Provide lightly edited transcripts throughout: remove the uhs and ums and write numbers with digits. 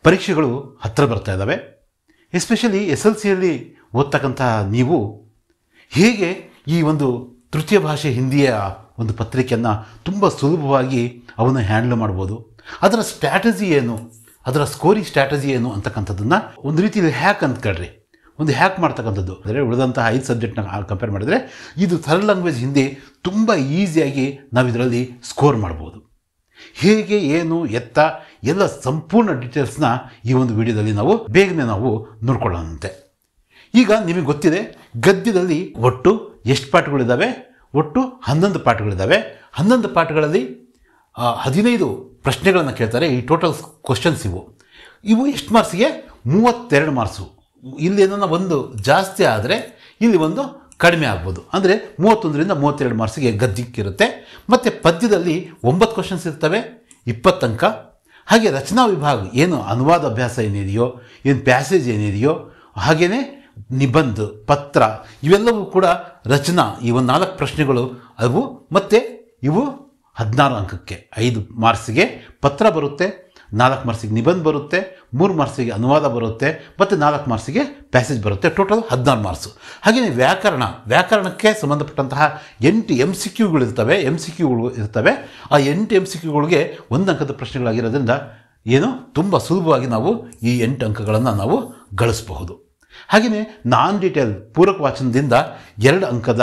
ಪರೀಕ್ಷೆಗಳು ಹತ್ತಿರ ಬರ್ತಾ ಇದ್ದಾವೆ. ಎಸ್ಪೆಷಲಿ SLCಯಲ್ಲಿ ಓದ್ತಕ್ಕಂತಹ ನೀವು ಹೇಗೆ ಈ ಒಂದು ತೃತೀಯ ಭಾಷೆ ಹಿಂದಿಯ ಒಂದು ಪತ್ರಿಕೆಯನ್ನು ತುಂಬ ಸುಲಭವಾಗಿ ಅವನ್ನು ಹ್ಯಾಂಡಲ್ ಮಾಡ್ಬೋದು, ಅದರ ಸ್ಟ್ರಾಟಜಿ ಏನು, ಅದರ ಸ್ಕೋರಿಂಗ್ ಸ್ಟ್ರಾಟಜಿ ಏನು ಅಂತಕ್ಕಂಥದ್ದನ್ನು ಒಂದು ರೀತಿಯಲ್ಲಿ ಹ್ಯಾಕ್ ಅಂದ್ಕೊಳ್ರಿ, ಒಂದು ಹ್ಯಾಕ್ ಮಾಡ್ತಕ್ಕಂಥದ್ದು. ಅಂದರೆ ಉಳಿದಂತಹ 5 ಸಬ್ಜೆಕ್ಟ್ನ ಕಂಪೇರ್ ಮಾಡಿದರೆ ಇದು ಥರ್ಡ್ ಲ್ಯಾಂಗ್ವೇಜ್ ಹಿಂದಿ ತುಂಬ ಈಸಿಯಾಗಿ ನಾವು ಇದರಲ್ಲಿ ಸ್ಕೋರ್ ಮಾಡ್ಬೋದು. ಹೇಗೆ ಏನು ಎತ್ತ ಎಲ್ಲ ಸಂಪೂರ್ಣ ಡೀಟೇಲ್ಸ್ನ ಈ ಒಂದು ವಿಡಿಯೋದಲ್ಲಿ ನಾವು ಬೇಗನೆ ನಾವು ನೋಡ್ಕೊಳ್ಳೋಣಂತೆ. ಈಗ ನಿಮಗೆ ಗೊತ್ತಿದೆ ಗದ್ಯದಲ್ಲಿ ಒಟ್ಟು ಎಷ್ಟು ಪಾಠಗಳಿದ್ದಾವೆ? ಒಟ್ಟು 11 ಪಾಠಗಳಿದ್ದಾವೆ. 11 ಪಾಠಗಳಲ್ಲಿ 15 ಪ್ರಶ್ನೆಗಳನ್ನು ಕೇಳ್ತಾರೆ. ಈ ಟೋಟಲ್ ಕ್ವಶನ್ಸ್ ಇವು ಎಷ್ಟು ಮಾರ್ಕ್ಸಿಗೆ? 32 ಮಾರ್ಕ್ಸು. ಇಲ್ಲಿ ಏನನ್ನ ಒಂದು ಜಾಸ್ತಿ ಆದರೆ ಇಲ್ಲಿ ಒಂದು ಕಡಿಮೆ ಆಗ್ಬೋದು. ಅಂದರೆ 31ರಿಂದ 32 ಮಾರ್ಕ್ಸಿಗೆ ಗದ್ಯಕ್ಕಿರುತ್ತೆ. ಮತ್ತು ಪದ್ಯದಲ್ಲಿ 9 ಕ್ವಶನ್ಸ್ ಇರ್ತವೆ, 20 ಅಂಕ. ಹಾಗೆ ರಚನಾ ವಿಭಾಗ ಏನು ಅನುವಾದ ಅಭ್ಯಾಸ ಏನಿದೆಯೋ, ಏನು ಪ್ಯಾಸೇಜ್ ಏನಿದೆಯೋ, ಹಾಗೆಯೇ ನಿಬಂಧ, ಪತ್ರ, ಇವೆಲ್ಲವೂ ಕೂಡ ರಚನಾ, ಈ ಒಂದು 4 ಪ್ರಶ್ನೆಗಳು ಅವು. ಮತ್ತು ಇವು 16 ಅಂಕಕ್ಕೆ. 5 ಮಾರ್ಕ್ಸಿಗೆ ಪತ್ರ ಬರುತ್ತೆ, 4 ಮಾರ್ಕ್ಸಿಗೆ ನಿಬಂಧ ಬರುತ್ತೆ, 3 ಮಾರ್ಕ್ಸಿಗೆ ಅನುವಾದ ಬರುತ್ತೆ, ಮತ್ತು 4 ಮಾರ್ಕ್ಸಿಗೆ ಪ್ಯಾಸೇಜ್ ಬರುತ್ತೆ. Total 16 marks. ಹಾಗೆಯೇ ವ್ಯಾಕರಣಕ್ಕೆ ಸಂಬಂಧಪಟ್ಟಂತಹ 8 MCQಗಳು ಇರ್ತವೆ. ಆ 8 MCQಗಳಿಗೆ 1 ಅಂಕದ ಪ್ರಶ್ನೆಗಳಾಗಿರೋದ್ರಿಂದ ಏನು ತುಂಬ ಸುಲಭವಾಗಿ ನಾವು ಈ 8 ಅಂಕಗಳನ್ನು ನಾವು ಗಳಿಸಬಹುದು. ಹಾಗೆಯೇ ನಾನ್ ಡೀಟೇಲ್ ಪೂರಕ ವಾಚನದಿಂದ 2 ಅಂಕದ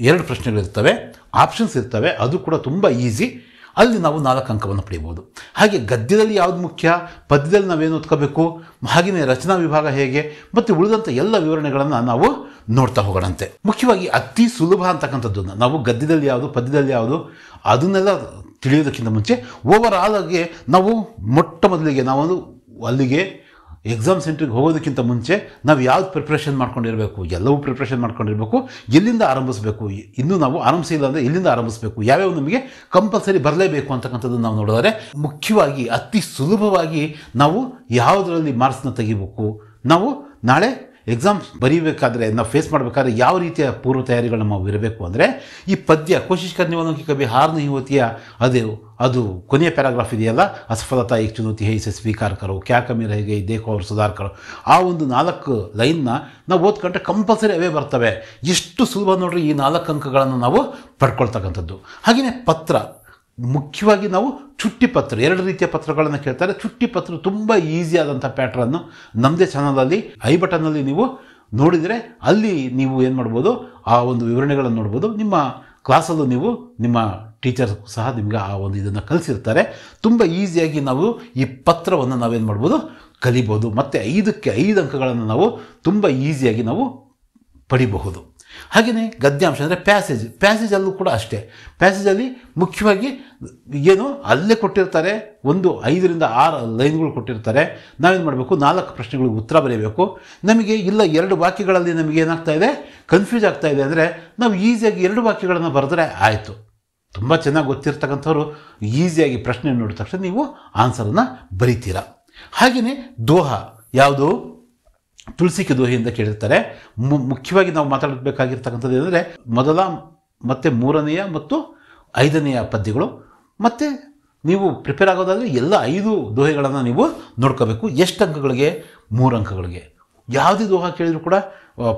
2 ಪ್ರಶ್ನೆಗಳಿರ್ತವೆ, ಆಪ್ಷನ್ಸ್ ಇರ್ತವೆ. ಅದು ಕೂಡ ತುಂಬ ಈಸಿ. ಅಲ್ಲಿ ನಾವು 4 ಅಂಕವನ್ನು ಪಡೆಯಬಹುದು. ಹಾಗೆ ಗದ್ಯದಲ್ಲಿ ಯಾವುದು ಮುಖ್ಯ, ಪದ್ಯದಲ್ಲಿ ನಾವೇನು ಓದ್ಕೋಬೇಕು, ಹಾಗೆಯೇ ರಚನಾ ವಿಭಾಗ ಹೇಗೆ, ಮತ್ತು ಉಳಿದಂಥ ಎಲ್ಲ ವಿವರಣೆಗಳನ್ನು ನಾವು ನೋಡ್ತಾ ಹೋಗೋಣಂತೆ. ಮುಖ್ಯವಾಗಿ ಅತಿ ಸುಲಭ ಅಂತಕ್ಕಂಥದ್ದನ್ನು ನಾವು ಗದ್ಯದಲ್ಲಿ ಯಾವುದು, ಪದ್ಯದಲ್ಲಿ ಯಾವುದು, ಅದನ್ನೆಲ್ಲ ತಿಳಿಯೋದಕ್ಕಿಂತ ಮುಂಚೆ ಓವರ್ ಆಲ್ ಆಗಿ ನಾವು ಮೊಟ್ಟ ಮೊದಲಿಗೆ ನಾವು ಅಲ್ಲಿಗೆ ಎಕ್ಸಾಮ್ ಸೆಂಟ್ರಿಗೆ ಹೋಗೋದಕ್ಕಿಂತ ಮುಂಚೆ ನಾವು ಯಾವ್ದು ಪ್ರಿಪ್ರೇಷನ್ ಮಾಡ್ಕೊಂಡಿರಬೇಕು, ಎಲ್ಲವೂ ಪ್ರಿಪ್ರೇಷನ್ ಮಾಡ್ಕೊಂಡಿರಬೇಕು. ಎಲ್ಲಿಂದ ಆರಂಭಿಸಬೇಕು, ಇನ್ನೂ ನಾವು ಆರಂಭಿಸಿಲ್ಲ ಅಂದರೆ ಎಲ್ಲಿಂದ ಆರಂಭಿಸಬೇಕು, ಯಾವ್ಯಾವ ನಮಗೆ ಕಂಪಲ್ಸರಿ ಬರಲೇಬೇಕು ಅಂತಕ್ಕಂಥದ್ದು ನಾವು ನೋಡಿದರೆ, ಮುಖ್ಯವಾಗಿ ಅತಿ ಸುಲಭವಾಗಿ ನಾವು ಯಾವುದರಲ್ಲಿ ಮಾರ್ಕ್ಸ್ನ ತೆಗಿಬೇಕು, ನಾವು ನಾಳೆ ಎಕ್ಸಾಮ್ ಬರೀಬೇಕಾದ್ರೆ, ನಾವು ಫೇಸ್ ಮಾಡಬೇಕಾದ್ರೆ ಯಾವ ರೀತಿಯ ಪೂರ್ವ ತಯಾರಿಗಳು ನಾವು ಇರಬೇಕು ಅಂದರೆ, ಈ ಪದ್ಯ ಕೋಶಿಶ್ ಕರ್ನೆ ವಾಲೋं की कभी हार नहीं होती ಅದು ಕೊನೆಯ ಪ್ಯಾರಾಗ್ರಾಫ್ ಇದೆಯಲ್ಲ, ಅಸಫಲತಾ ಏಕ್ ಚುನೌತಿ ಹೈ ಇಸೆ ಸ್ವೀಕಾರ ಕರೋ, ಕ್ಯಾ ಕಮಿ ರಹ ಗಯಿ ದೇಖೋ ಅವ್ರು ಸುಧಾರ್ ಕರೋ, ಆ ಒಂದು 4 ಲೈನ್ನ ನಾವು ಓದ್ಕೊಂಡ್ರೆ ಕಂಪಲ್ಸರಿ ಅವೇ ಬರ್ತವೆ. ಎಷ್ಟು ಸುಲಭ ನೋಡ್ರಿ ಈ 4 ಅಂಕಗಳನ್ನು ನಾವು ಪಡ್ಕೊಳ್ತಕ್ಕಂಥದ್ದು. ಹಾಗೆಯೇ ಪತ್ರ, ಮುಖ್ಯವಾಗಿ ನಾವು ಚುಟ್ಟಿ ಪತ್ರ, 2 ರೀತಿಯ ಪತ್ರಗಳನ್ನು ಕೇಳ್ತಾರೆ. ಚುಟ್ಟಿ ಪತ್ರ ತುಂಬ ಈಸಿ ಆದಂಥ ಪ್ಯಾಟ್ರನ್ನು ನಮ್ಮದೇ ಚಾನಲಲ್ಲಿ ಐ ಬಟನ್ನಲ್ಲಿ ನೀವು ನೋಡಿದರೆ ಅಲ್ಲಿ ನೀವು ಏನು ಮಾಡ್ಬೋದು, ಆ ಒಂದು ವಿವರಣೆಗಳನ್ನು ನೋಡ್ಬೋದು. ನಿಮ್ಮ ಕ್ಲಾಸಲ್ಲೂ ನೀವು ನಿಮ್ಮ ಟೀಚರ್ ಸಹ ನಿಮ್ಗೆ ಆ ಒಂದು ಇದನ್ನು ಕಲಿಸಿರ್ತಾರೆ. ತುಂಬ ಈಸಿಯಾಗಿ ನಾವು ಈ ಪತ್ರವನ್ನು ನಾವೇನು ಮಾಡ್ಬೋದು, ಕಲಿಬೋದು. ಮತ್ತು 5ಕ್ಕೆ 5 ಅಂಕಗಳನ್ನು ನಾವು ತುಂಬ ಈಸಿಯಾಗಿ ನಾವು ಪಡಿಬಹುದು. ಹಾಗೆಯೇ ಗದ್ಯಾಂಶ ಅಂದರೆ ಪ್ಯಾಸೇಜಲ್ಲೂ ಕೂಡ ಅಷ್ಟೇ. ಪ್ಯಾಸೇಜಲ್ಲಿ ಮುಖ್ಯವಾಗಿ ಏನು ಅಲ್ಲೇ ಕೊಟ್ಟಿರ್ತಾರೆ, ಒಂದು 5ರಿಂದ 6 ಲೈನ್ಗಳು ಕೊಟ್ಟಿರ್ತಾರೆ. ನಾವೇನು ಮಾಡಬೇಕು, 4 ಪ್ರಶ್ನೆಗಳಿಗೆ ಉತ್ತರ ಬರೀಬೇಕು. ನಮಗೆ ಇಲ್ಲ 2 ವಾಕ್ಯಗಳಲ್ಲಿ ನಮಗೆ ಏನಾಗ್ತಾ ಇದೆ, ಕನ್ಫ್ಯೂಸ್ ಆಗ್ತಾ ಇದೆ ಅಂದರೆ ನಾವು ಈಸಿಯಾಗಿ 2 ವಾಕ್ಯಗಳನ್ನು ಬರೆದ್ರೆ ಆಯಿತು. ತುಂಬ ಚೆನ್ನಾಗಿ ಗೊತ್ತಿರ್ತಕ್ಕಂಥವ್ರು ಈಸಿಯಾಗಿ ಪ್ರಶ್ನೆ ನೋಡಿದ ತಕ್ಷಣ ನೀವು ಆನ್ಸರನ್ನು ಬರೀತೀರ. ಹಾಗೆಯೇ ದೋಹ, ಯಾವುದು ತುಳಸಿಕೆ ದೋಹೆಯಿಂದ ಕೇಳಿರ್ತಾರೆ. ಮುಖ್ಯವಾಗಿ ನಾವು ಮಾತಾಡಬೇಕಾಗಿರ್ತಕ್ಕಂಥದ್ದು ಏನಂದರೆ, ಮೊದಲ ಮತ್ತು 3ನೆಯ ಮತ್ತು 5ನೆಯ ಪದ್ಯಗಳು. ಮತ್ತು ನೀವು ಪ್ರಿಪೇರ್ ಆಗೋದಾದರೆ ಎಲ್ಲ 5 ದೋಹೆಗಳನ್ನು ನೀವು ನೋಡ್ಕೋಬೇಕು. ಎಷ್ಟು ಅಂಕಗಳಿಗೆ? 3 ಅಂಕಗಳಿಗೆ. ಯಾವುದೇ ದೋಹ ಕೇಳಿದ್ರು ಕೂಡ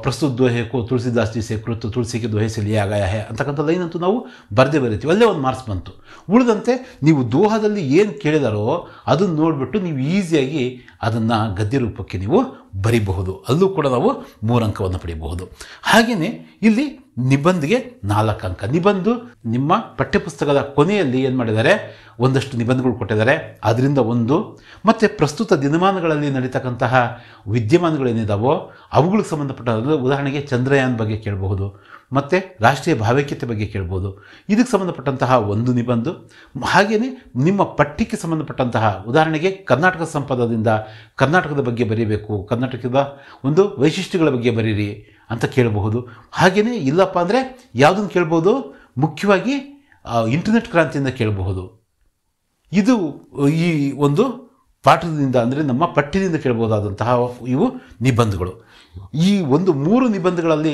ಪ್ರಸ್ತುತ ದೋಹೆ ಕೋ ತುಳಸಿದಾಸ್ ಜಿ ಸೆ ಕೃತ್ ತುಳಸಿ ಕೆ ದೋಹೆ ಸೆ ಲಿಯಾ ಗಯಾ ಹೈ ಅಂತಕ್ಕಂಥ ಲೈನ್ ಅಂತೂ ನಾವು ಬರೆದೇ ಬರೀತೀವಿ. ಅಲ್ಲೇ ಒಂದು ಮಾರ್ಕ್ಸ್ ಬಂತು. ಉಳಿದಂತೆ ನೀವು ದೋಹದಲ್ಲಿ ಏನು ಕೇಳಿದಾರೋ ಅದನ್ನು ನೋಡಿಬಿಟ್ಟು ನೀವು ಈಸಿಯಾಗಿ ಅದನ್ನು ಗದ್ಯ ರೂಪಕ್ಕೆ ನೀವು ಬರೀಬಹುದು. ಅಲ್ಲೂ ಕೂಡ ನಾವು 3 ಅಂಕವನ್ನು ಪಡೆಯಬಹುದು. ಹಾಗೆಯೇ ಇಲ್ಲಿ ನಿಬಂಧಿಗೆ 4 ಅಂಕ. ನಿಬಂಧ ನಿಮ್ಮ ಪಠ್ಯಪುಸ್ತಕದ ಕೊನೆಯಲ್ಲಿ ಏನು ಮಾಡಿದ್ದಾರೆ, ಒಂದಷ್ಟು ನಿಬಂಧಗಳು ಕೊಟ್ಟಿದ್ದಾರೆ, ಅದರಿಂದ 1. ಮತ್ತು ಪ್ರಸ್ತುತ ದಿನಮಾನಗಳಲ್ಲಿ ನಡೀತಕ್ಕಂತಹ ವಿದ್ಯಮಾನಗಳೇನಿದಾವೋ ಅವುಗಳಿಗೆ ಸಂಬಂಧಪಟ್ಟ, ಉದಾಹರಣೆಗೆ ಚಂದ್ರಯಾನ್ ಬಗ್ಗೆ ಕೇಳಬಹುದು, ಮತ್ತು ರಾಷ್ಟ್ರೀಯ ಭಾವೈಕ್ಯತೆ ಬಗ್ಗೆ ಕೇಳ್ಬೋದು. ಇದಕ್ಕೆ ಸಂಬಂಧಪಟ್ಟಂತಹ 1 ನಿಬಂಧ. ಹಾಗೆಯೇ ನಿಮ್ಮ ಪಠ್ಯಕ್ಕೆ ಸಂಬಂಧಪಟ್ಟಂತಹ, ಉದಾಹರಣೆಗೆ ಕರ್ನಾಟಕ ಸಂಪದದಿಂದ ಕರ್ನಾಟಕದ ಬಗ್ಗೆ ಬರೀಬೇಕು, ಕರ್ನಾಟಕದ ಒಂದು ವೈಶಿಷ್ಟ್ಯಗಳ ಬಗ್ಗೆ ಬರೀರಿ ಅಂತ ಕೇಳಬಹುದು. ಹಾಗೆಯೇ ಇಲ್ಲಪ್ಪ ಅಂದರೆ ಯಾವುದನ್ನು ಕೇಳ್ಬೋದು, ಮುಖ್ಯವಾಗಿ ಇಂಟರ್ನೆಟ್ ಕ್ರಾಂತಿಯಿಂದ ಕೇಳಬಹುದು. ಇದು ಈ ಒಂದು ಪಾಠದಿಂದ ಅಂದರೆ ನಮ್ಮ ಪಠ್ಯದಿಂದ ಕೇಳಬಹುದಾದಂತಹ ಇವು ನಿಬಂಧಗಳು. ಈ ಒಂದು 3 ನಿಬಂಧಗಳಲ್ಲಿ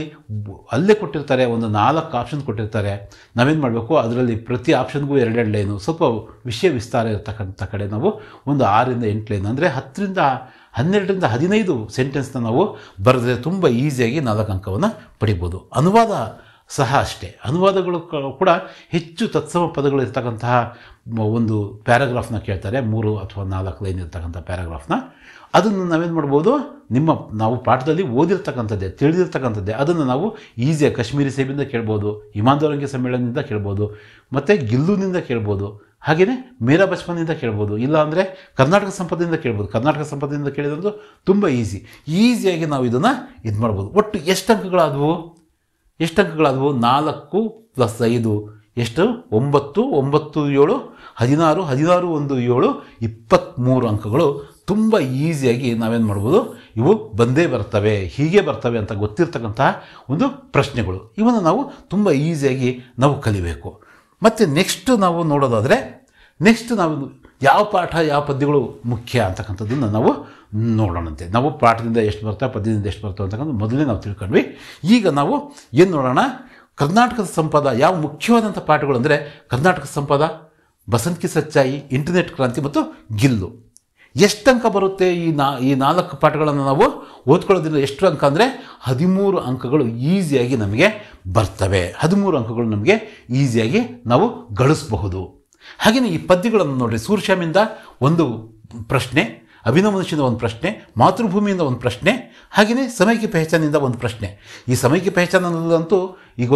ಅಲ್ಲೇ ಕೊಟ್ಟಿರ್ತಾರೆ, ಒಂದು 4 ಆಪ್ಷನ್ ಕೊಟ್ಟಿರ್ತಾರೆ. ನಾವೇನು ಮಾಡಬೇಕು, ಅದರಲ್ಲಿ ಪ್ರತಿ ಆಪ್ಷನ್ಗೂ 2 ಲೈನು, ಸ್ವಲ್ಪ ವಿಷಯ ವಿಸ್ತಾರ ಇರತಕ್ಕಂಥ ಕಡೆ ನಾವು ಒಂದು 6ರಿಂದ 8 ಲೈನ್, ಅಂದರೆ 10ರಿಂದ 12ರಿಂದ 15 ಸೆಂಟೆನ್ಸ್ನ ನಾವು ಬರೆದ್ರೆ ತುಂಬ ಈಸಿಯಾಗಿ 4 ಅಂಕವನ್ನು ಪಡಿಬೋದು. ಅನುವಾದ ಸಹ ಅಷ್ಟೇ. ಅನುವಾದಗಳು ಕೂಡ ಹೆಚ್ಚು ತತ್ಸಮ ಪದಗಳು ಇರ್ತಕ್ಕಂತಹ ಒಂದು ಪ್ಯಾರಾಗ್ರಾಫ್ನ ಕೇಳ್ತಾರೆ, 3 ಅಥವಾ 4 ಲೈನ್ ಇರ್ತಕ್ಕಂಥ ಪ್ಯಾರಾಗ್ರಾಫ್ನ. ಅದನ್ನು ನಾವೇನು ಮಾಡ್ಬೋದು, ನಾವು ಪಾಠದಲ್ಲಿ ಓದಿರ್ತಕ್ಕಂಥದ್ದೇ, ತಿಳಿದಿರ್ತಕ್ಕಂಥದ್ದೇ, ಅದನ್ನು ನಾವು ಈಸಿಯಾಗಿ ಕಾಶ್ಮೀರಿ ಸೇಬಿಂದ ಕೇಳ್ಬೋದು, ಇಮಾನ್ದಾರಂಗೆ ಸಮ್ಮೇಳನದಿಂದ ಕೇಳ್ಬೋದು, ಮತ್ತು ಗಿಲ್ಲುನಿಂದ ಕೇಳ್ಬೋದು, ಹಾಗೆಯೇ ಮೇರಾ ಬಚ್ಪನ್ನಿಂದ ಕೇಳ್ಬೋದು, ಇಲ್ಲ ಅಂದರೆ ಕರ್ನಾಟಕ ಸಂಪದದಿಂದ ಕೇಳ್ಬೋದು. ಕರ್ನಾಟಕ ಸಂಪದದಿಂದ ಕೇಳಿದಂದು ತುಂಬ ಈಸಿಯಾಗಿ ನಾವು ಇದನ್ನು ಮಾಡ್ಬೋದು. ಒಟ್ಟು ಎಷ್ಟು ಅಂಕಗಳಾದವು? 4 + 5 ಎಷ್ಟು? 9, 9, 7, 16, 16, 1, 7, 23 ಅಂಕಗಳು ತುಂಬ ಈಸಿಯಾಗಿ ನಾವೇನು ಮಾಡ್ಬೋದು, ಇವು ಬಂದೇ ಬರ್ತವೆ, ಹೀಗೆ ಬರ್ತವೆ ಅಂತ ಗೊತ್ತಿರ್ತಕ್ಕಂತಹ ಒಂದು ಪ್ರಶ್ನೆಗಳು. ಇವನ್ನು ನಾವು ತುಂಬ ಈಸಿಯಾಗಿ ನಾವು ಕಲಿಬೇಕು. ಮತ್ತು ನೆಕ್ಸ್ಟ್ ನಾವು ನೋಡೋದಾದರೆ, ನಾವು ಯಾವ ಪಾಠ ಯಾವ ಪದ್ಯಗಳು ಮುಖ್ಯ ಅಂತಕ್ಕಂಥದ್ದನ್ನು ನಾವು ನೋಡೋಣಂತೆ. ನಾವು ಪಾಠದಿಂದ ಎಷ್ಟು ಬರ್ತವೆ, ಪದ್ಯದಿಂದ ಎಷ್ಟು ಬರ್ತವೆ ಅಂತಕ್ಕಂಥ ಮೊದಲೇ ನಾವು ತಿಳ್ಕೊಂಡ್ವಿ. ಈಗ ನಾವು ಏನು ನೋಡೋಣ, ಕರ್ನಾಟಕದ ಸಂಪದ ಯಾವ ಮುಖ್ಯವಾದಂಥ ಪಾಠಗಳು ಅಂದರೆ ಕರ್ನಾಟಕ ಸಂಪದ, ಬಸಂತ್ ಕಿ ಸಚ್ಚಾಯಿ, ಇಂಟರ್ನೆಟ್ ಕ್ರಾಂತಿ ಮತ್ತು ಗಿಲ್ಲು. ಎಷ್ಟು ಅಂಕ ಬರುತ್ತೆ ಈ 4 ಪಾಠಗಳನ್ನು ನಾವು ಓದ್ಕೊಳ್ಳೋದ್ರಿಂದ? ಎಷ್ಟು ಅಂಕ ಅಂದರೆ 13 ಅಂಕಗಳು ಈಸಿಯಾಗಿ ನಮಗೆ ಬರ್ತವೆ. 13 ಅಂಕಗಳು ನಮಗೆ ಈಸಿಯಾಗಿ ನಾವು ಗಳಿಸಬಹುದು. ಹಾಗೆಯೇ ಈ ಪದ್ಯಗಳನ್ನು ನೋಡಿರಿ, ಸೂರ್ಯಶ್ಯಾಮಿಂದ ಒಂದು ಪ್ರಶ್ನೆ, ಅಭಿನವ ಮನುಷ್ಯನಿಂದ ಒಂದು ಪ್ರಶ್ನೆ, ಮಾತೃಭೂಮಿಯಿಂದ ಒಂದು ಪ್ರಶ್ನೆ, ಹಾಗೆಯೇ ಸಮಯಕ್ಕೆ ಪಹಚಾನಿಂದ ಒಂದು ಪ್ರಶ್ನೆ. ಈ ಸಮಯಕ್ಕೆ ಪಹಚಾನ ಅನ್ನೋದಂತೂ ಈಗ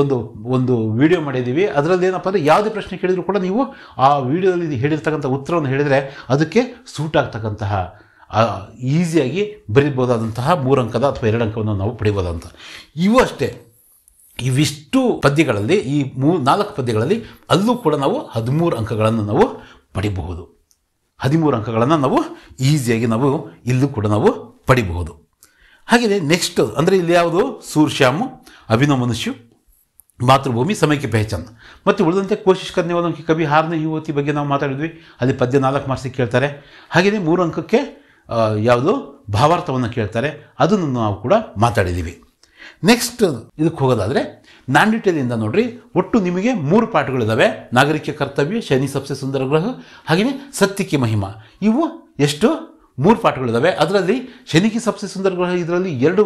ಒಂದು ವಿಡಿಯೋ ಮಾಡಿದ್ದೀವಿ. ಅದರಲ್ಲಿ ಏನಪ್ಪ ಅಂದರೆ ಯಾವುದೇ ಪ್ರಶ್ನೆ ಕೇಳಿದರೂ ಕೂಡ ನೀವು ಆ ವಿಡಿಯೋದಲ್ಲಿ ಹೇಳಿರ್ತಕ್ಕಂಥ ಉತ್ತರವನ್ನು ಹೇಳಿದರೆ ಅದಕ್ಕೆ ಸೂಟ್ ಆಗ್ತಕ್ಕಂತಹ ಈಸಿಯಾಗಿ ಬರೀಬೋದಾದಂತಹ 3 ಅಂಕದ ಅಥವಾ 2 ಅಂಕವನ್ನು ನಾವು ಪಡಿಬೋದಂತ. ಇವು ಅಷ್ಟೇ. ಇವಿಷ್ಟು ಪದ್ಯಗಳಲ್ಲಿ, ಈ 4 ಪದ್ಯಗಳಲ್ಲಿ ಅಲ್ಲೂ ಕೂಡ ನಾವು 13 ಅಂಕಗಳನ್ನು ನಾವು ಪಡಿಬಹುದು. 13 ಅಂಕಗಳನ್ನು ನಾವು ಈಸಿಯಾಗಿ ನಾವು ಇಲ್ಲೂ ಕೂಡ ನಾವು ಪಡಿಬಹುದು. ಹಾಗೆಯೇ ನೆಕ್ಸ್ಟ್ ಅಂದರೆ ಇಲ್ಲಿ ಯಾವುದು? ಸೂರ್ಯಶ್ಯಾಮು, ಅಭಿನವ ಮನುಷ್ಯ, ಮಾತೃಭೂಮಿ, ಸಮಯಕ್ಕೆ ಪಹಚಾನ್. ಮತ್ತು ಉಳಿದಂತೆ ಕೋಶಿಶ್ ಕರ್ನೆ ವಾಲೋಂ ಕಿ ಕಭಿ ಹಾರ್ ನಹೀ ಹೋತಿ ಬಗ್ಗೆ ನಾವು ಮಾತಾಡಿದ್ವಿ. ಅಲ್ಲಿ ಪದ್ಯ 4 ಮಾರ್ಕ್ಸಿಗೆ ಕೇಳ್ತಾರೆ. ಹಾಗೆಯೇ 3 ಅಂಕಕ್ಕೆ ಯಾವುದು ಭಾವಾರ್ಥವನ್ನು ಕೇಳ್ತಾರೆ, ಅದನ್ನು ನಾವು ಕೂಡ ಮಾತಾಡಿದ್ದೀವಿ. ನೆಕ್ಸ್ಟ್ ಇದಕ್ಕೆ ಹೋಗೋದಾದರೆ ನಾನ್-ಡೀಟೇಲಿಂದ ನೋಡ್ರಿ, ಒಟ್ಟು ನಿಮಗೆ 3 ಪಾಠಗಳಿದ್ದಾವೆ. ನಾಗರಿಕ ಕರ್ತವ್ಯ, ಶನಿ ಸಬ್ಸೆ ಸುಂದರ ಗ್ರಹ, ಹಾಗೆಯೇ ಸತ್ಯಕ್ಕೆ ಮಹಿಮಾ. ಇವು ಎಷ್ಟು? 3 ಪಾಠಗಳಿದ್ದಾವೆ. ಅದರಲ್ಲಿ ಶನಿಗೆ ಸಬ್ಸೆ ಸುಂದರ ಗ್ರಹ, ಇದರಲ್ಲಿ 2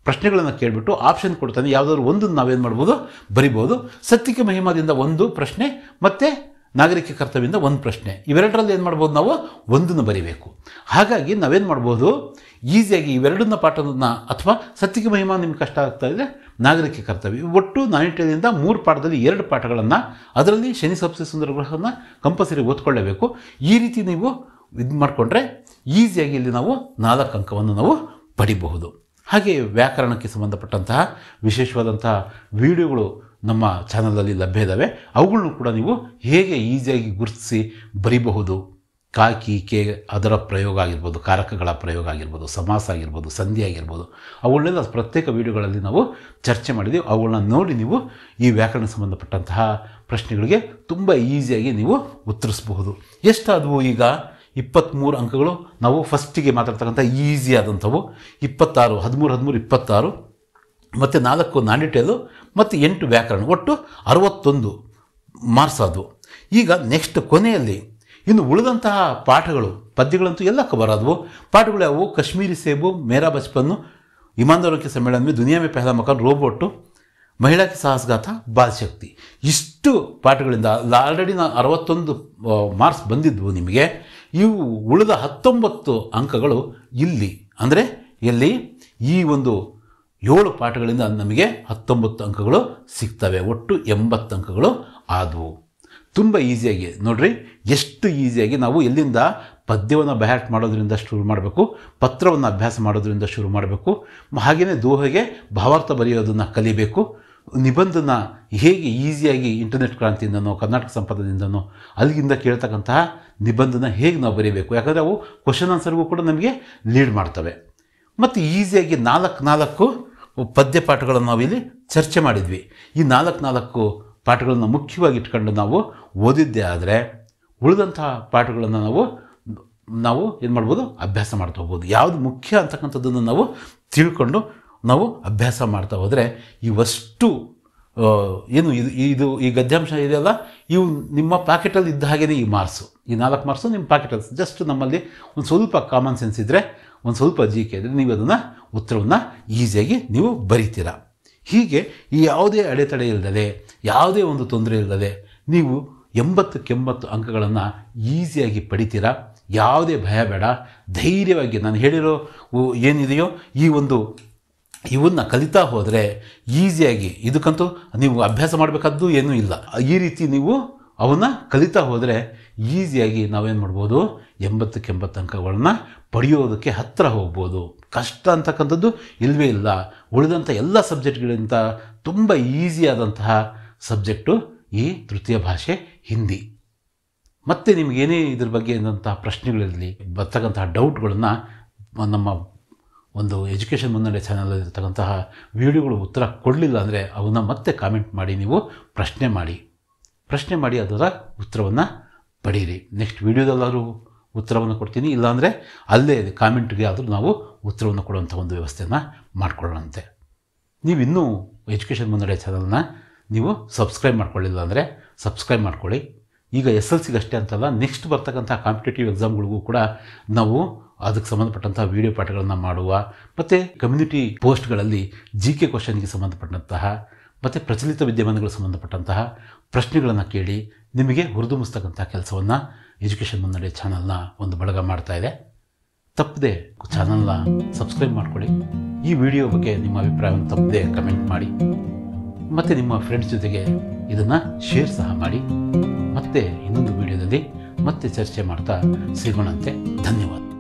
ಪ್ರಶ್ನೆಗಳನ್ನು ಕೇಳಿಬಿಟ್ಟು ಆಪ್ಷನ್ ಕೊಡ್ತಾನೆ, ಯಾವುದಾದ್ರು ಒಂದನ್ನು ನಾವೇನು ಮಾಡ್ಬೋದು, ಬರಿಬೋದು. ಸತ್ಯಕ್ಕೆ ಮಹಿಮಾದಿಂದ 1 ಪ್ರಶ್ನೆ ಮತ್ತು ನಾಗರಿಕ ಕರ್ತವ್ಯದಿಂದ 1 ಪ್ರಶ್ನೆ. ಇವೆರಡರಲ್ಲಿ ಏನು ಮಾಡ್ಬೋದು, ನಾವು 1 ಬರಿಬೇಕು. ಹಾಗಾಗಿ ನಾವೇನು ಮಾಡ್ಬೋದು, ಈಸಿಯಾಗಿ ಇವೆರಡನ್ನ ಪಾಠವನ್ನು, ಅಥವಾ ಸತ್ಯಕ್ಕೆ ಮಹಿಮಾ ನಿಮ್ಗೆ ಕಷ್ಟ ಆಗ್ತಾ ಇದೆ, ನಾಗರಿಕ ಕರ್ತವ್ಯ, ಒಟ್ಟು 9ರಿಂದ 3 ಪಾಠದಲ್ಲಿ 2 ಪಾಠಗಳನ್ನು, ಅದರಲ್ಲಿ ಶನಿ ಸಬ್ಸೆ ಸುಂದರ ಗ್ರಹವನ್ನು ಕಂಪಲ್ಸರಿ ಓದ್ಕೊಳ್ಳೇಬೇಕು. ಈ ರೀತಿ ನೀವು ಇದು ಮಾಡಿಕೊಂಡ್ರೆ ಈಸಿಯಾಗಿ ಇಲ್ಲಿ ನಾವು 4 ಅಂಕವನ್ನು ನಾವು ಪಡಿಬಹುದು. ಹಾಗೆ ವ್ಯಾಕರಣಕ್ಕೆ ಸಂಬಂಧಪಟ್ಟಂತಹ ವಿಶೇಷವಾದಂತಹ ವಿಡಿಯೋಗಳು ನಮ್ಮ ಚಾನಲಲ್ಲಿ ಲಭ್ಯ ಇದ್ದಾವೆ. ಅವುಗಳನ್ನು ಕೂಡ ನೀವು ಹೇಗೆ ಈಸಿಯಾಗಿ ಗುರುತಿಸಿ ಬರಿಬಹುದು, ಕಾಕಿ ಕೆ ಅದರ ಪ್ರಯೋಗ ಆಗಿರ್ಬೋದು, ಕಾರಕಗಳ ಪ್ರಯೋಗ ಆಗಿರ್ಬೋದು, ಸಮಾಸ ಆಗಿರ್ಬೋದು, ಸಂಧಿ ಆಗಿರ್ಬೋದು, ಅವುಗಳನ್ನೆಲ್ಲ ಪ್ರತ್ಯೇಕ ವಿಡಿಯೋಗಳಲ್ಲಿ ನಾವು ಚರ್ಚೆ ಮಾಡಿದ್ದೀವಿ. ಅವುಗಳನ್ನ ನೋಡಿ ನೀವು ಈ ವ್ಯಾಕರಣ ಸಂಬಂಧಪಟ್ಟಂತಹ ಪ್ರಶ್ನೆಗಳಿಗೆ ತುಂಬ ಈಸಿಯಾಗಿ ನೀವು ಉತ್ತರಿಸಬಹುದು. ಎಷ್ಟಾದವು ಈಗ? 23 ಅಂಕಗಳು. ನಾವು ಫಸ್ಟಿಗೆ ಮಾತಾಡ್ತಕ್ಕಂಥ ಈಸಿ ಆದಂಥವು 26, 13, 13, 26 ಮತ್ತು 4 ನಾನ್-ಡೀಟೇಲು ಮತ್ತು 8 ವ್ಯಾಕರಣ, ಒಟ್ಟು 61 ಮಾರ್ಕ್ಸ್ ಆದವು. ಈಗ ನೆಕ್ಸ್ಟ್ ಕೊನೆಯಲ್ಲಿ ಇನ್ನು ಉಳಿದಂತಹ ಪಾಠಗಳು, ಪದ್ಯಗಳಂತೂ ಎಲ್ಲ ಕವರ್ ಆದವು. ಪಾಠಗಳು ಯಾವುವು? ಕಾಶ್ಮೀರಿ ಸೇಬು, ಮೇರಾ ಬಚ್ಪನ್ನು, ಇಮಾನ್ದಾರೋಂ ಕೆ ಸಮ್ಮೇಳನ ಮೇ ದುನಿಯಾ ಮೇ ಪಹಲಾ ಮಕಾನ್, ರೋಬೋಟು, ಮಹಿಳಾ ಕಿ ಸಾಹಸಗಾಥ, ಬಾಲ್ ಶಕ್ತಿ. ಇಷ್ಟು ಪಾಠಗಳಿಂದ ಆಲ್ರೆಡಿ 61 ಮಾರ್ಕ್ಸ್ ಬಂದಿದ್ವು ನಿಮಗೆ. ಇವು ಉಳಿದ 19 ಅಂಕಗಳು ಇಲ್ಲಿ, ಅಂದರೆ ಎಲ್ಲಿ ಈ ಒಂದು 7 ಪಾಠಗಳಿಂದ ನಮಗೆ 19 ಅಂಕಗಳು ಸಿಗ್ತವೆ. ಒಟ್ಟು 80 ಅಂಕಗಳು ಆದವು. ತುಂಬ ಈಸಿಯಾಗಿ ನೋಡ್ರಿ, ಎಷ್ಟು ಈಸಿಯಾಗಿ ನಾವು ಎಲ್ಲಿಂದ ಪದ್ಯವನ್ನು ಬ್ಯಾಟ್ ಮಾಡೋದ್ರಿಂದ ಶುರು ಮಾಡಬೇಕು, ಪತ್ರವನ್ನು ಅಭ್ಯಾಸ ಮಾಡೋದ್ರಿಂದ ಶುರು ಮಾಡಬೇಕು, ಹಾಗೆಯೇ ದೋಹೆಗೆ ಭಾವಾರ್ಥ ಬರೆಯೋದನ್ನು ಕಲಿಬೇಕು, ನಿಬಂಧನ ಹೇಗೆ ಈಸಿಯಾಗಿ ಇಂಟರ್ನೆಟ್ ಕ್ರಾಂತಿಯಿಂದನೋ ಕರ್ನಾಟಕ ಸಂಪದದಿಂದನೋ ಅಲ್ಲಿಂದ ಕೇಳ್ತಕ್ಕಂತಹ ನಿಬಂಧನ ಹೇಗೆ ನಾವು ಬರೀಬೇಕು, ಯಾಕಂದರೆ ಅವು ಕ್ವಶನ್ ಆನ್ಸರ್ಗೂ ಕೂಡ ನಮಗೆ ಲೀಡ್ ಮಾಡ್ತವೆ. ಮತ್ತು ಈಸಿಯಾಗಿ 4 ಪದ್ಯ ಪಾಠಗಳನ್ನು ನಾವಿಲ್ಲಿ ಚರ್ಚೆ ಮಾಡಿದ್ವಿ. ಈ 4 ಪಾಠಗಳನ್ನು ಮುಖ್ಯವಾಗಿ ಇಟ್ಕೊಂಡು ನಾವು ಓದಿದ್ದೇ ಆದರೆ ಉಳಿದಂತಹ ಪಾಠಗಳನ್ನು ನಾವು ಏನು ಮಾಡ್ಬೋದು, ಅಭ್ಯಾಸ ಮಾಡ್ತಾ ಹೋಗ್ಬೋದು. ಯಾವುದು ಮುಖ್ಯ ಅಂತಕ್ಕಂಥದ್ದನ್ನು ನಾವು ತಿಳ್ಕೊಂಡು ನಾವು ಅಭ್ಯಾಸ ಮಾಡ್ತಾ ಹೋದರೆ ಇವಷ್ಟು ಏನು ಇದು ಈ ಗದ್ಯಾಂಶ ಇದೆಯಲ್ಲ, ಇವು ನಿಮ್ಮ ಪ್ಯಾಕೆಟಲ್ಲಿ ಇದ್ದ ಹಾಗೆಯೇ ಈ ಮಾರ್ಕ್ಸು, ಈ 4 ಮಾರ್ಕ್ಸು ನಿಮ್ಮ ಪ್ಯಾಕೆಟಲ್ಲಿ. ಜಸ್ಟ್ ನಮ್ಮಲ್ಲಿ ಒಂದು ಸ್ವಲ್ಪ ಕಾಮನ್ ಸೆನ್ಸ್ ಇದ್ದರೆ, ಒಂದು ಸ್ವಲ್ಪ GK ಇದ್ದರೆ ನೀವು ಅದನ್ನು ಉತ್ತರವನ್ನು ಈಸಿಯಾಗಿ ನೀವು ಬರೀತೀರ. ಹೀಗೆ ಈ ಯಾವುದೇ ಅಡೆತಡೆ ಇಲ್ಲದೆ, ಯಾವುದೇ ಒಂದು ತೊಂದರೆ ಇಲ್ಲದೆ ನೀವು 80ಕ್ಕೆ 80 ಅಂಕಗಳನ್ನು ಈಸಿಯಾಗಿ ಪಡಿತೀರ. ಯಾವುದೇ ಭಯ ಬೇಡ, ಧೈರ್ಯವಾಗಿ ನಾನು ಹೇಳಿರೋ ಏನಿದೆಯೋ ಇವನ್ನ ಕಲಿತಾ ಹೋದರೆ ಈಸಿಯಾಗಿ, ಇದಕ್ಕಂತೂ ನೀವು ಅಭ್ಯಾಸ ಮಾಡಬೇಕಾದ್ದು ಏನೂ ಇಲ್ಲ. ಈ ರೀತಿ ನೀವು ಅವನ್ನ ಕಲಿತಾ ಹೋದರೆ ಈಸಿಯಾಗಿ ನಾವೇನು ಮಾಡ್ಬೋದು, 80ಕ್ಕೆ 80 ಅಂಕಗಳನ್ನು ಪಡೆಯೋದಕ್ಕೆ ಹತ್ತಿರ ಹೋಗ್ಬೋದು. ಕಷ್ಟ ಅಂತಕ್ಕಂಥದ್ದು ಇಲ್ಲವೇ ಇಲ್ಲ. ಉಳಿದಂಥ ಎಲ್ಲ ಸಬ್ಜೆಕ್ಟ್ಗಳಿಂದ ತುಂಬ ಈಸಿಯಾದಂತಹ ಸಬ್ಜೆಕ್ಟು ಈ ತೃತೀಯ ಭಾಷೆ ಹಿಂದಿ. ಮತ್ತು ನಿಮಗೇನೇ ಇದ್ರ ಬಗ್ಗೆ ಏನಂತಹ ಪ್ರಶ್ನೆಗಳಿರಲಿ, ಬರ್ತಕ್ಕಂತಹ ಡೌಟ್ಗಳನ್ನು ನಮ್ಮ ಒಂದು ಎಜುಕೇಷನ್ ಮುನ್ನಡೆ ಚಾನಲಲ್ಲಿರ್ತಕ್ಕಂತಹ ವಿಡಿಯೋಗಳು ಉತ್ತರ ಕೊಡಲಿಲ್ಲ ಅಂದರೆ ಅವನ್ನ ಮತ್ತೆ ಕಾಮೆಂಟ್ ಮಾಡಿ, ನೀವು ಪ್ರಶ್ನೆ ಮಾಡಿ ಅದರ ಉತ್ತರವನ್ನು ಪಡೀರಿ. ನೆಕ್ಸ್ಟ್ ವಿಡಿಯೋದಲ್ಲಾದರೂ ಉತ್ತರವನ್ನು ಕೊಡ್ತೀನಿ, ಇಲ್ಲಾಂದರೆ ಅಲ್ಲೇ ಕಾಮೆಂಟ್ಗೆ ಆದರೂ ನಾವು ಉತ್ತರವನ್ನು ಕೊಡುವಂಥ ಒಂದು ವ್ಯವಸ್ಥೆಯನ್ನು ಮಾಡಿಕೊಳ್ಳೋಣಂತೆ. ನೀವಿನ್ನೂ ಎಜುಕೇಷನ್ ಮುನ್ನಡೆ ಚಾನಲ್ನ ನೀವು ಸಬ್ಸ್ಕ್ರೈಬ್ ಮಾಡ್ಕೊಳ್ಳಿಲ್ಲ ಅಂದರೆ ಸಬ್ಸ್ಕ್ರೈಬ್ ಮಾಡ್ಕೊಳ್ಳಿ. ಈಗ SLCಗೆ ಅಷ್ಟೇ ಅಂತಲ್ಲ, ನೆಕ್ಸ್ಟ್ ಬರ್ತಕ್ಕಂಥ ಕಾಂಪಿಟೇಟಿವ್ ಎಕ್ಸಾಮ್ಗಳಿಗೂ ಕೂಡ ನಾವು ಅದಕ್ಕೆ ಸಂಬಂಧಪಟ್ಟಂಥ ವಿಡಿಯೋ ಪಾಠಗಳನ್ನು ಮಾಡುವ, ಮತ್ತು ಕಮ್ಯುನಿಟಿ ಪೋಸ್ಟ್ಗಳಲ್ಲಿ GK ಕ್ವಶನ್ಗೆ ಸಂಬಂಧಪಟ್ಟಂತಹ ಮತ್ತು ಪ್ರಚಲಿತ ವಿದ್ಯಮಾನಗಳಿಗೆ ಸಂಬಂಧಪಟ್ಟಂತಹ ಪ್ರಶ್ನೆಗಳನ್ನು ಕೇಳಿ ನಿಮಗೆ ಹುರಿದುಂಬಿಸ್ತಕ್ಕಂಥ ಕೆಲಸವನ್ನು ಎಜುಕೇಷನ್ ಮುನ್ನಡೆ ಚಾನಲ್ನ ಒಂದು ಬಳಗ ಮಾಡ್ತಾ ಇದೆ. ತಪ್ಪದೆ ಚಾನಲ್ನ ಸಬ್ಸ್ಕ್ರೈಬ್ ಮಾಡ್ಕೊಳ್ಳಿ. ಈ ವಿಡಿಯೋ ಬಗ್ಗೆ ನಿಮ್ಮ ಅಭಿಪ್ರಾಯವನ್ನು ತಪ್ಪದೆ ಕಮೆಂಟ್ ಮಾಡಿ, ಮತ್ತು ನಿಮ್ಮ ಫ್ರೆಂಡ್ಸ್ ಜೊತೆಗೆ ಇದನ್ನು ಶೇರ್ ಸಹ ಮಾಡಿ. ಮತ್ತೆ ಇನ್ನೊಂದು ವಿಡಿಯೋದಲ್ಲಿ ಮತ್ತೆ ಚರ್ಚೆ ಮಾಡ್ತಾ ಸಿಗೋಣಂತೆ. ಧನ್ಯವಾದ.